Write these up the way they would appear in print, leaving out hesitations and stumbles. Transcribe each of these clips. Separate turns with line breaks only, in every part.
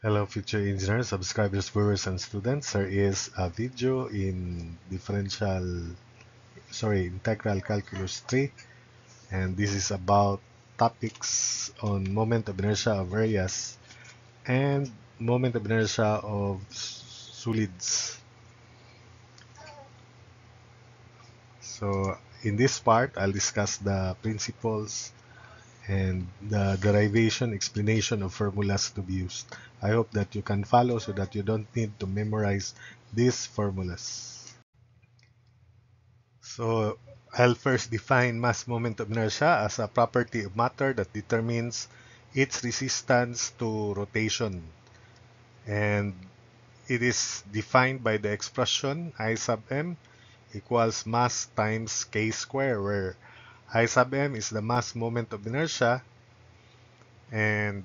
Hello future engineers, subscribers, viewers, and students. There is a video in integral calculus 3, and this is about topics on moment of inertia of areas and moment of inertia of solids. So in this part, I'll discuss the principles and the derivation explanation of formulas to be used. I hope that you can follow so that you don't need to memorize these formulas. So I'll first define mass moment of inertia as a property of matter that determines its resistance to rotation. And it is defined by the expression I sub m equals mass times k square, where I sub m is the mass moment of inertia and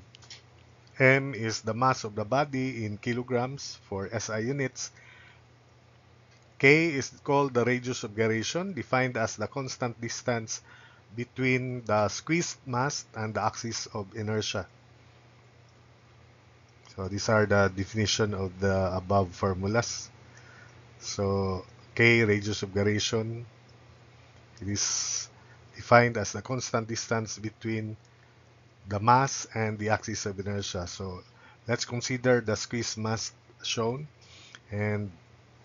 m is the mass of the body in kilograms for SI units. K is called the radius of gyration, defined as the constant distance between the squeezed mass and the axis of inertia. So these are the definition of the above formulas. So K, radius of gyration, it is defined as the constant distance between the mass and the axis of inertia. So let's consider the squeezed mass shown and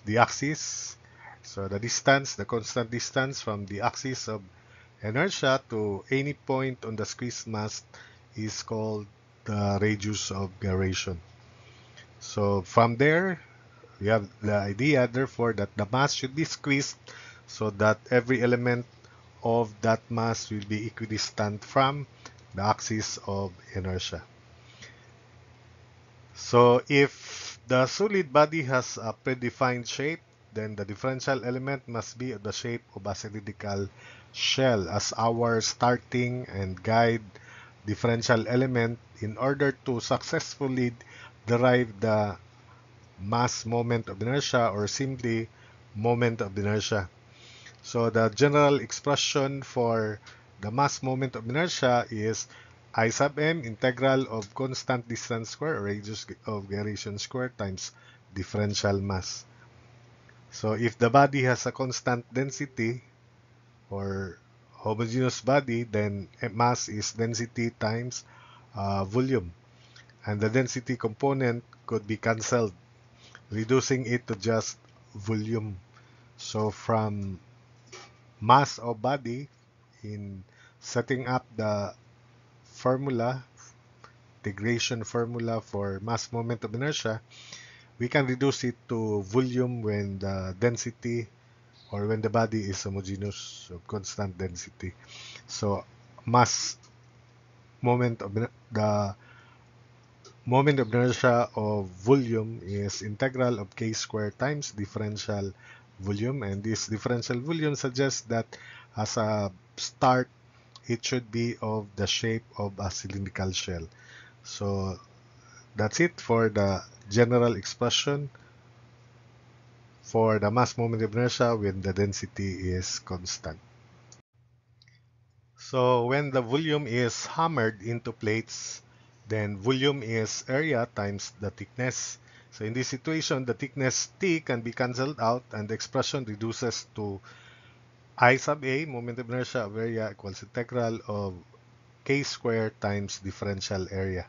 the axis. So the distance, the constant distance from the axis of inertia to any point on the squeezed mass is called the radius of gyration. So from there, we have the idea, therefore, that the mass should be squeezed so that every element of that mass will be equidistant from the axis of inertia. So if the solid body has a predefined shape, then the differential element must be of the shape of a cylindrical shell as our starting and guide differential element in order to successfully derive the mass moment of inertia or simply moment of inertia. So the general expression for the mass moment of inertia is I sub m integral of constant distance square or radius of gyration square times differential mass. So if the body has a constant density or homogeneous body, then mass is density times volume. And the density component could be cancelled, reducing it to just volume. So from mass of body, in setting up the formula, integration formula for mass moment of inertia, we can reduce it to volume when the density or when the body is homogeneous of constant density. So mass moment of the moment of inertia of volume is integral of k squared times differential volume, and this differential volume suggests that as a start it should be of the shape of a cylindrical shell. So that's it for the general expression for the mass moment of inertia when the density is constant. So when the volume is hammered into plates, then volume is area times the thickness. So in this situation, the thickness T can be cancelled out and the expression reduces to I sub A, moment of inertia of area, equals integral of K squared times differential area.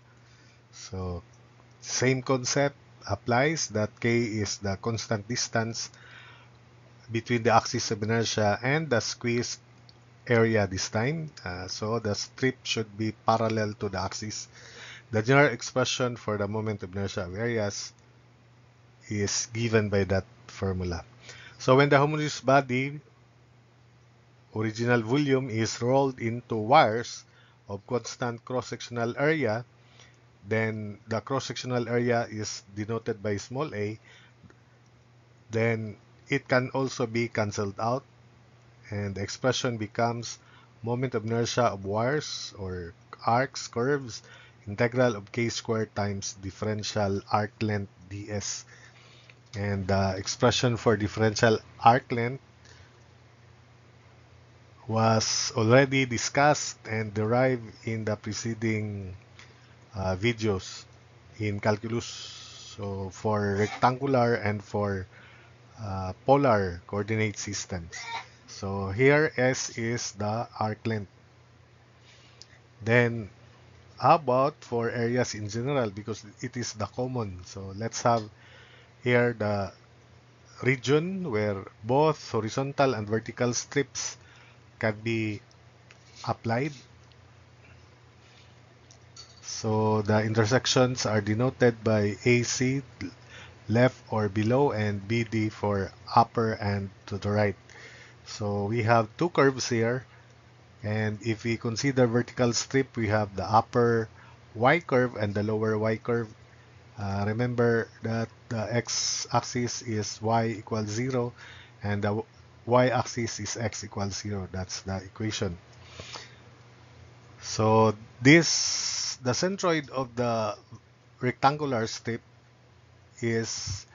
So same concept applies, that K is the constant distance between the axis of inertia and the squeezed area this time. So the strip should be parallel to the axis. The general expression for the moment of inertia of areas is given by that formula. So when the homogeneous body original volume is rolled into wires of constant cross-sectional area, then the cross-sectional area is denoted by small a, then it can also be cancelled out and the expression becomes moment of inertia of wires or arcs, curves, integral of k squared times differential arc length ds. And the expression for differential arc length was already discussed and derived in the preceding videos in calculus. So for rectangular and for polar coordinate systems. So here S is the arc length. Then how about for areas in general, because it is the common. So let's have here the region where both horizontal and vertical strips can be applied. So the intersections are denoted by AC, left or below, and BD for upper and to the right. So we have two curves here, and if we consider vertical strip, we have the upper Y curve and the lower Y curve. Remember that the x-axis is y equals 0 and the y-axis is x equals 0. That's the equation. So the centroid of the rectangular strip is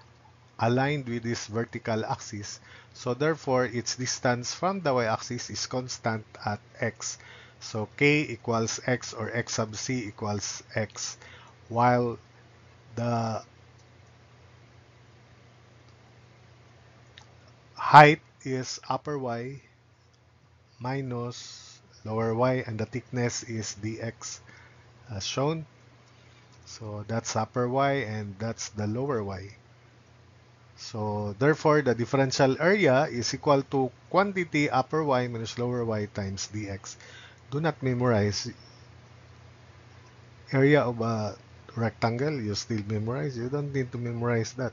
aligned with this vertical axis. So therefore, its distance from the y-axis is constant at x. So k equals x, or x sub c equals x, while the height is upper y minus lower y, and the thickness is dx as shown. So that's upper y and that's the lower y. So therefore, the differential area is equal to quantity upper y minus lower y times dx. Do not memorize area of a rectangle. You still memorize. You don't need to memorize that.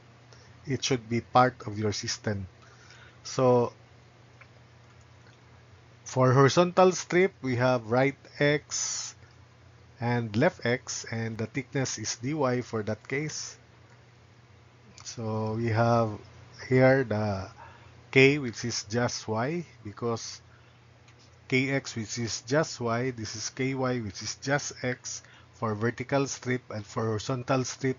It should be part of your system. So for horizontal strip, we have right x and left x, and the thickness is dy for that case. So we have here the k, which is just y, because kx, which is just y, this is ky, which is just x for vertical strip, and for horizontal strip,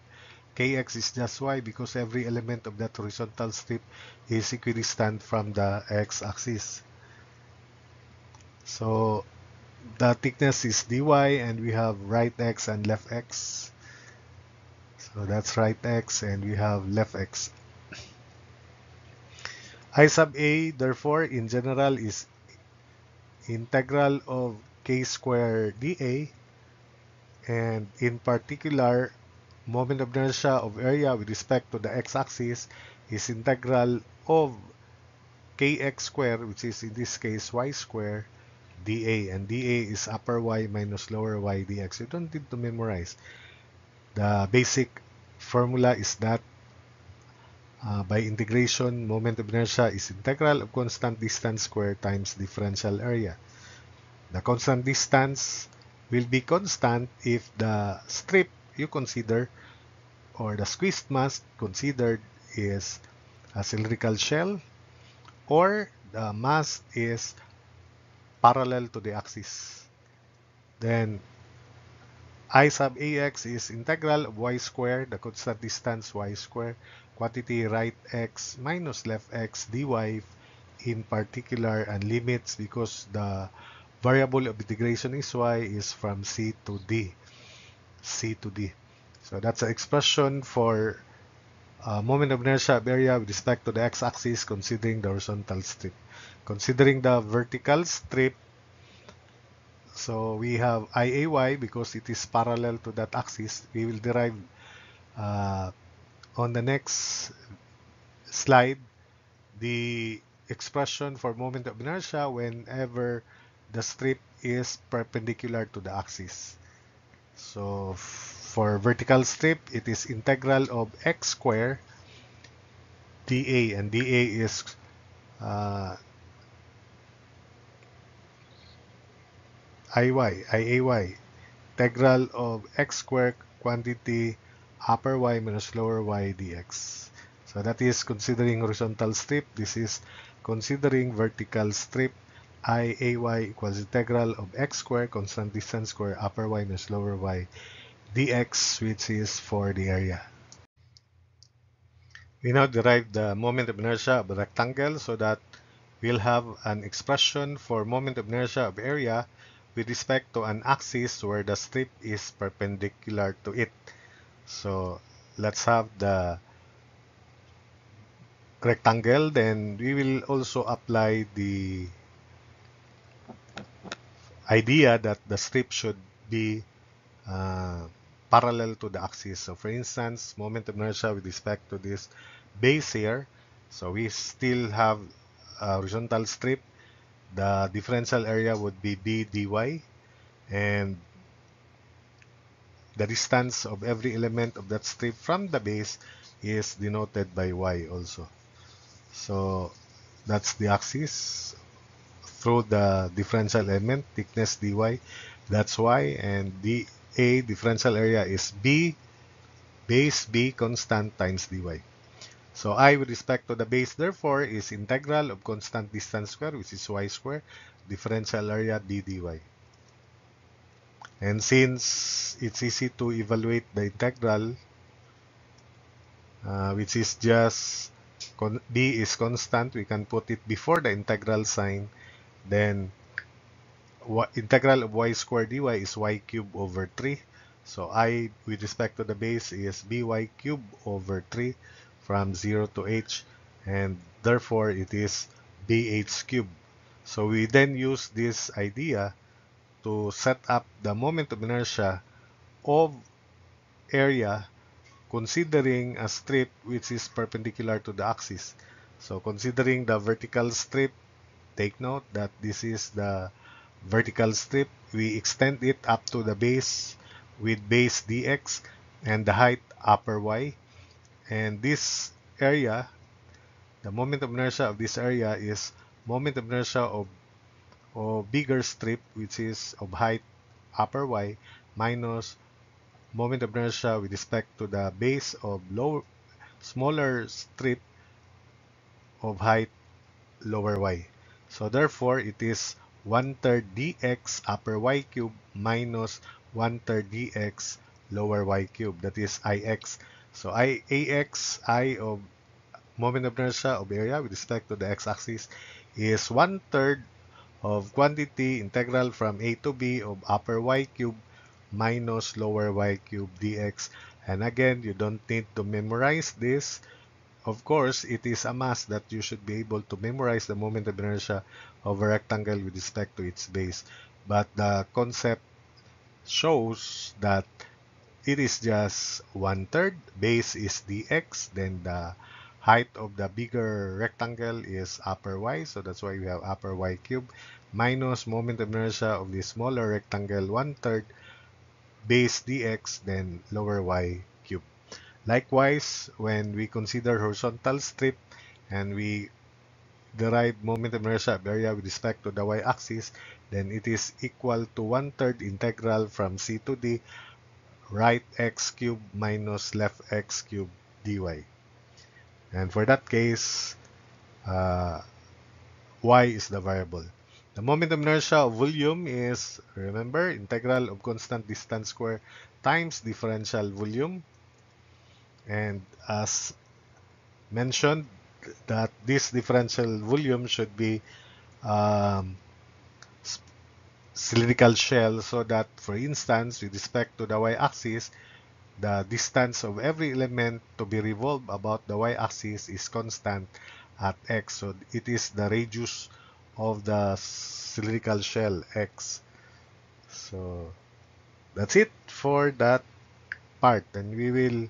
kx is just y because every element of that horizontal strip is equidistant from the x-axis. So the thickness is dy, and we have right x and left x. So that's right x, and we have left x. I sub a, therefore, in general is integral of k squared dA, and in particular, moment of inertia of area with respect to the x-axis is integral of kx squared, which is in this case y squared, dA, and dA is upper y minus lower y dx. You don't need to memorize. The basic formula is that by integration, moment of inertia is integral of constant distance squared times differential area. The constant distance will be constant if the strip you consider, or the squeezed mass considered, is a cylindrical shell, or the mass is parallel to the axis. Then I sub ax is integral of y squared, the constant distance y squared, quantity right x minus left x dy in particular, and limits because the variable of integration is y is from c to d. So that's an expression for moment of inertia of area with respect to the x-axis considering the horizontal strip. Considering the vertical strip, so we have IAY because it is parallel to that axis. We will derive on the next slide the expression for moment of inertia whenever the strip is perpendicular to the axis. So for vertical strip, it is integral of x squared dA, and dA is IAY, integral of x squared quantity upper y minus lower y dx. So that is considering horizontal strip. This is considering vertical strip. IAY equals integral of x squared constant distance square upper y minus lower y dx, which is for the area. We now derive the moment of inertia of a rectangle so that we'll have an expression for moment of inertia of area with respect to an axis where the strip is perpendicular to it. So let's have the rectangle, then we will also apply the idea that the strip should be uh, parallel to the axis. So for instance, moment of inertia with respect to this base here. So we still have a horizontal strip. The differential area would be b dy, and the distance of every element of that strip from the base is denoted by y also. So that's the axis through the differential element, thickness dy, that's y, and dA differential area is b, base b constant times dy. So I with respect to the base therefore is integral of constant distance square, which is y square, differential area d dy. And since it's easy to evaluate the integral, which is just b is constant, we can put it before the integral sign. Then integral of y squared dy is y cubed over 3. So I, with respect to the base, is by cubed over 3 from 0 to h, and therefore it is bh cubed. So we then use this idea to set up the moment of inertia of area considering a strip which is perpendicular to the axis. So considering the vertical strip, take note that this is the vertical strip. We extend it up to the base with base dx and the height upper y. And this area, the moment of inertia of this area is moment of inertia of bigger strip, which is of height upper y, minus moment of inertia with respect to the base of smaller strip of height lower y. So therefore, it is 1/3 dx upper y cube minus 1/3 dx lower y cube. That is Ix. So Ax, I of moment of inertia of area with respect to the x-axis is 1/3 of quantity integral from a to b of upper y cube minus lower y cube dx. And again, you don't need to memorize this. Of course, it is a must that you should be able to memorize the moment of inertia of a rectangle with respect to its base. But the concept shows that it is just 1/3. Base is dx, then the height of the bigger rectangle is upper y, so that's why we have upper y cube, minus moment of inertia of the smaller rectangle 1/3 base dx, then lower y cube. Likewise, when we consider horizontal strip and we derive moment of inertia of area with respect to the y-axis, then it is equal to 1/3 integral from c to d right x cubed minus left x cubed dy. And for that case, y is the variable. The moment of inertia of volume is, remember, integral of constant distance square times differential volume. And as mentioned, that this differential volume should be um, cylindrical shell, so that, for instance, with respect to the y-axis, the distance of every element to be revolved about the y-axis is constant at x. So it is the radius of the cylindrical shell, x. So that's it for that part. And we will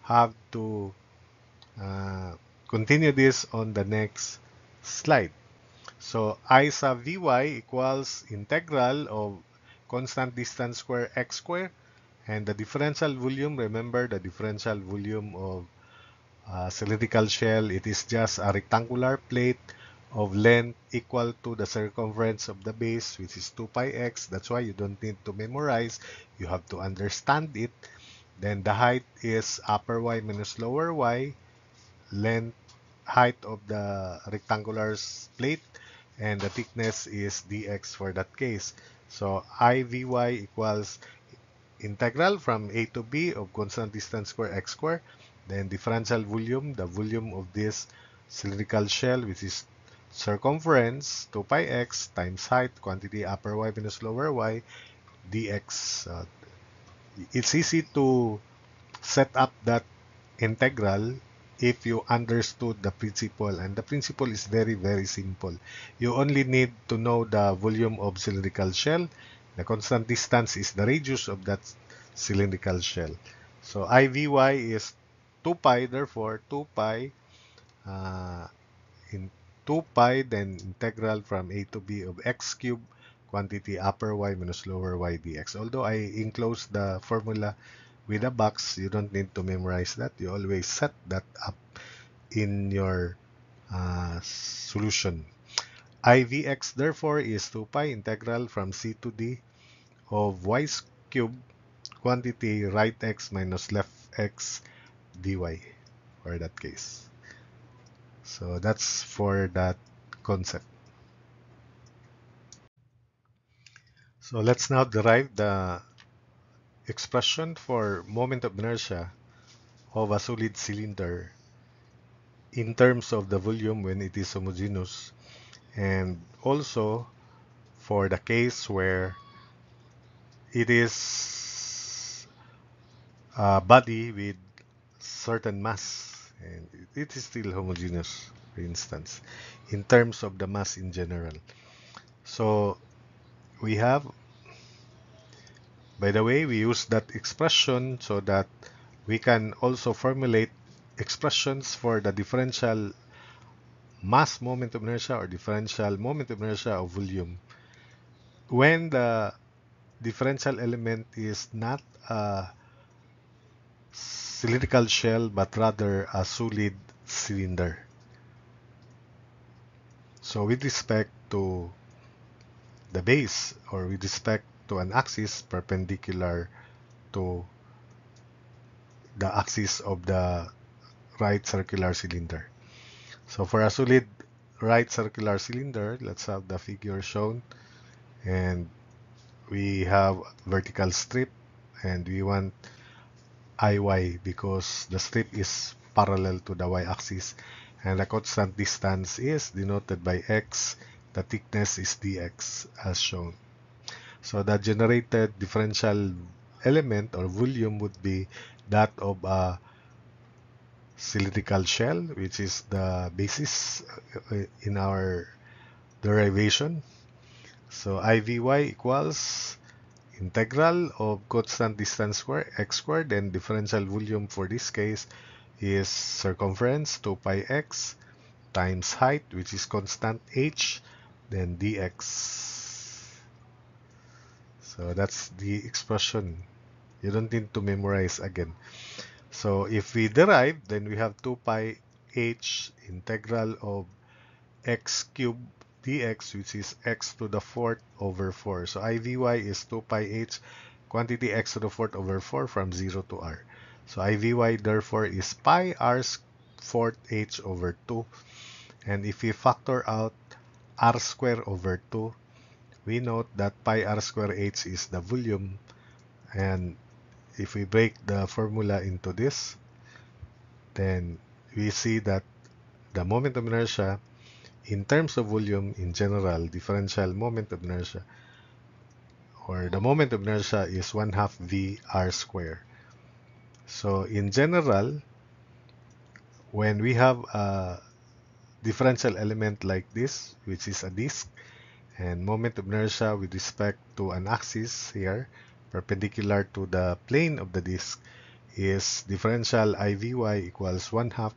have to uh, continue this on the next slide. So I sub Vy equals integral of constant distance square x square, and the differential volume, remember the differential volume of cylindrical shell, it is just a rectangular plate of length equal to the circumference of the base, which is 2 pi x. That's why you don't need to memorize, you have to understand it. Then the height is upper y minus lower y, length, height of the rectangular plate, and the thickness is dx for that case. So Ivy equals integral from a to b of constant distance square x square, then differential volume, the volume of this cylindrical shell, which is circumference 2 pi x times height quantity upper y minus lower y dx. It's easy to set up that integral if you understood the principle, and the principle is very simple. You only need to know the volume of cylindrical shell. The constant distance is the radius of that cylindrical shell. So IVY is 2 pi, therefore 2 pi uh, in 2 pi, then integral from a to b of x cubed quantity upper y minus lower y dx. Although I enclose the formula with a box, you don't need to memorize that. You always set that up in your solution. IVX therefore is 2 pi integral from c to d of y cubed quantity right x minus left x dy for that case. So that's for that concept. So let's now derive the expression for moment of inertia of a solid cylinder in terms of the volume when it is homogeneous, and also for the case where it is a body with certain mass and it is still homogeneous, for instance, in terms of the mass in general. So we have, by the way, we use that expression so that we can also formulate expressions for the differential mass moment of inertia or differential moment of inertia of volume when the differential element is not a cylindrical shell but rather a solid cylinder. So with respect to the base, or with respect to an axis perpendicular to the axis of the right circular cylinder. So for a solid right circular cylinder, let's have the figure shown, and we have vertical strip, and we want IY because the strip is parallel to the y-axis, and the constant distance is denoted by x. The thickness is dx as shown. So the generated differential element or volume would be that of a cylindrical shell, which is the basis in our derivation. So IVY equals integral of constant distance square x squared, and differential volume for this case is circumference 2 pi x times height, which is constant h, then dx. So that's the expression. You don't need to memorize again. So if we derive, then we have 2 pi h integral of x cubed dx, which is x to the fourth over 4. So IVY is 2 pi h quantity x to the fourth over 4 from 0 to r. So IVY therefore is pi r fourth h over 2. And if we factor out r square over 2, we note that pi r square h is the volume. And if we break the formula into this, then we see that the moment of inertia in terms of volume in general, differential moment of inertia, or the moment of inertia, is 1/2 v r square. So in general, when we have a differential element like this, which is a disk, and moment of inertia with respect to an axis here, perpendicular to the plane of the disk, is differential IVY equals 1/2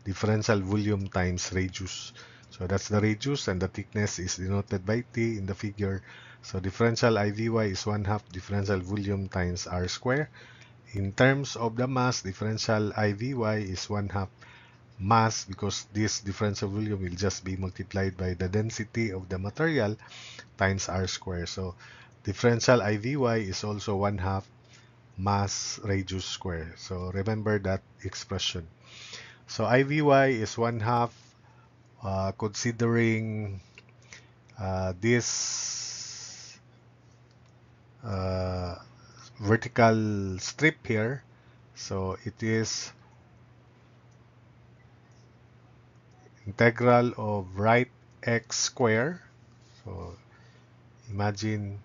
differential volume times radius. So that's the radius, and the thickness is denoted by T in the figure. So differential IVY is 1/2 differential volume times r square. In terms of the mass, differential IVY is 1/2 mass, because this differential volume will just be multiplied by the density of the material times r square. So differential IVY is also 1/2 mass radius square. So remember that expression. So IVY is 1/2 considering this vertical strip here. So it is integral of right x square. So imagine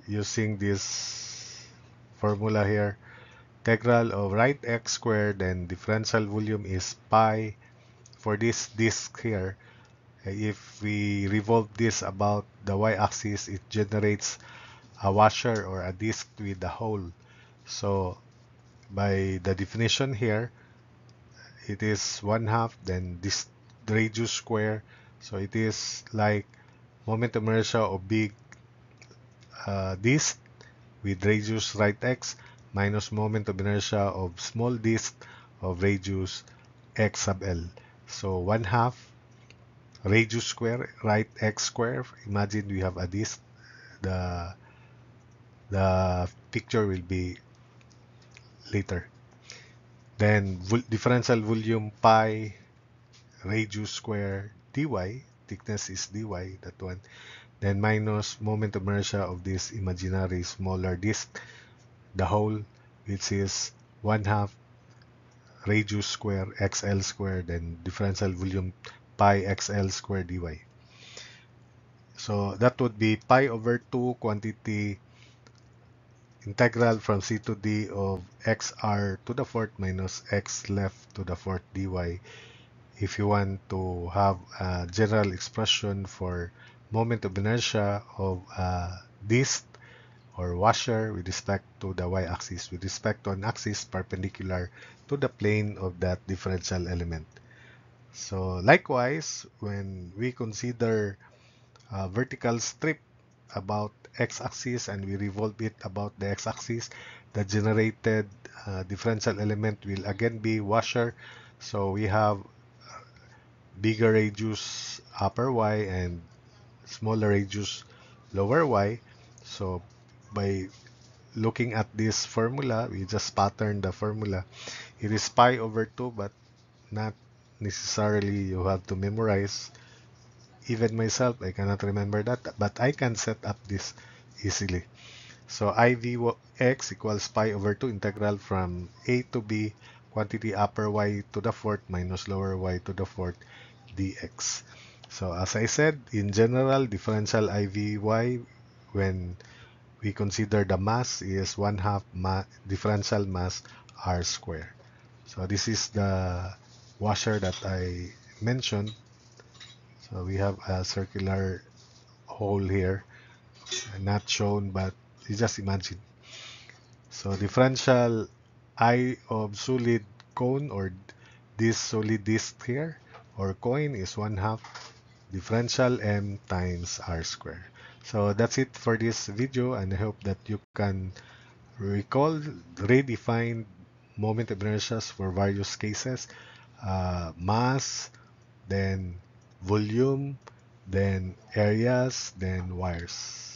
using this formula here. Integral of right x squared, then differential volume is pi. For this disk here, if we revolve this about the y-axis, it generates a washer or a disk with a hole. So by the definition here, it is 1/2, then this radius square. So it is like moment of inertia of big disk with radius right x minus moment of inertia of small disk of radius x sub l. So 1/2 radius square right x square. Imagine we have a disk. The picture will be later. Then differential volume pi radius square dy, thickness is dy, that one. Then minus moment of inertia of this imaginary smaller disk, the whole, which is 1/2 radius square xl square, then differential volume pi xl square dy. So that would be pi over 2 quantity integral from c to d of xr to the fourth minus x left to the fourth dy. If you want to have a general expression for moment of inertia of a disk or washer with respect to the y-axis, with respect to an axis perpendicular to the plane of that differential element. So likewise, when we consider a vertical strip about x-axis and we revolve it about the x-axis, the generated differential element will again be washer. So we have bigger radius upper y and smaller radius lower y. So by looking at this formula, we just pattern the formula. It is pi over 2, but not necessarily you have to memorize. Even myself, I cannot remember that, but I can set up this easily. So Ivx equals pi over 2 integral from a to b quantity upper y to the fourth minus lower y to the fourth dx. So as I said, in general, differential Ivy when we consider the mass is 1/2 differential mass r square. So this is the washer that I mentioned. So we have a circular hole here, not shown, but you just imagine. So differential I of solid cone or this solid disk here or coin is 1/2 differential m times r square. So that's it for this video, and I hope that you can recall, redefine moment of inertias for various cases, mass, then volume, then areas, then wires.